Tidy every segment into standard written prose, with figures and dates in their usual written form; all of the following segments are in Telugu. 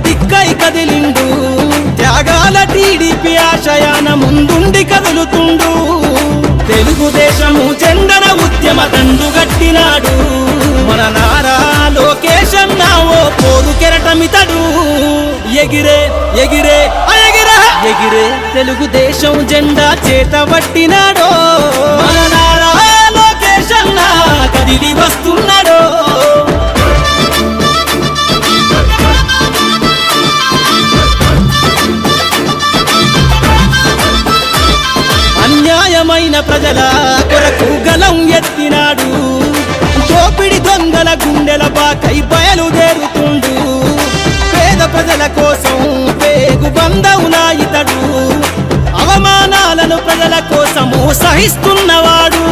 దిక్కై కదిలిండు త్యాగాల టీడీపీ ఆశయాన ముందుండి కదులుతుండు తెలుగుదేశము జెండన ఉద్యమ దండుగట్టినాడు మన నారా లోకేష్ అన్న ఓ పోరు కెరటమితడు ఎగిరే ఎగిరే ఎగిరే ఎగిరే తెలుగుదేశం జెండా చేతబట్టినాడో మన నారా లోకేష్ అన్న కదిలి వస్తున్నాడో అన్యాయమైన ప్రజల కొరకు గలం ఎత్తినాడు దోపిడి దొంగల గుండెల బాకై బయలుదేరుతుండు పేద ప్రజల కోసం పేగు బంధవునా ఇతడు అవమానాలను ప్రజల కోసము సహిస్తున్నవాడు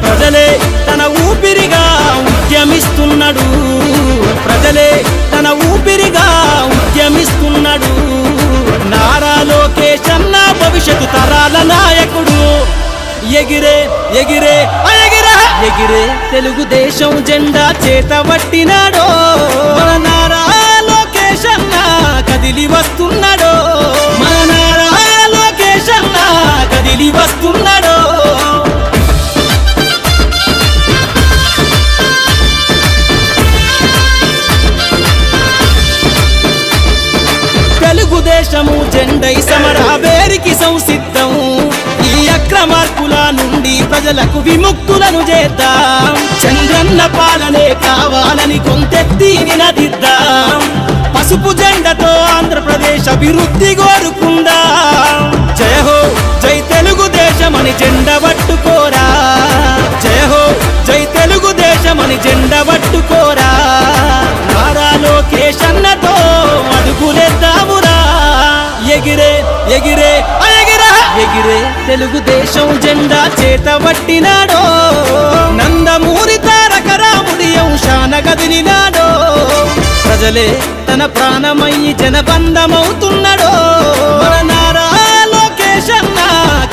ప్రజలే తన ఊపిరిగా ఉద్యమిస్తున్నాడు ప్రజలే తన ఊపిరిగా ఉద్యమిస్తున్నాడు నారా లోకేష్ అన్న భవిష్యత్తు తరాల నాయకుడు ఎగిరే ఎగిరే ఎగిరే ఎగిరే తెలుగుదేశం జెండా చేతబట్టినాడో మన నారా లోకేష్ అన్న కదిలి వస్తున్నాడో మన నారా లోకేష్ అన్న కదిలి వస్తున్నాడో తెలుగుదేశము జెండై సమరావేరికి సంసిద్ధం ఈ అక్రమార్కుల నుండి ప్రజలకు విముక్తులను చేద్దాం చంద్రన్న పాలనే కావాలని కొంతెత్తి నినదిద్దాం పసుపు జెండతో ఆంధ్రప్రదేశ్ అభివృద్ధి కోరుకుందాం జయ హో జై తెలుగుదేశమని జెండ పట్టుకోరా జయ హో జై తెలుగుదేశమని జెండ పట్టుకోరా నారా లోకేష్ అన్నతో అడుగులేద్దామురా ఎగిరే ఎగిరే ఎగిరే ఎగిరే తెలుగుదేశం జెండా చేతబట్టినాడో నందమూరి తారక రాముడి అంశాన కదిలినాడో ప్రజలే తన ప్రాణమయ్యి జనబంధమవుతున్నాడో మన నారా లోకేష్ అన్న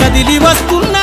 కదిలి వస్తున్నా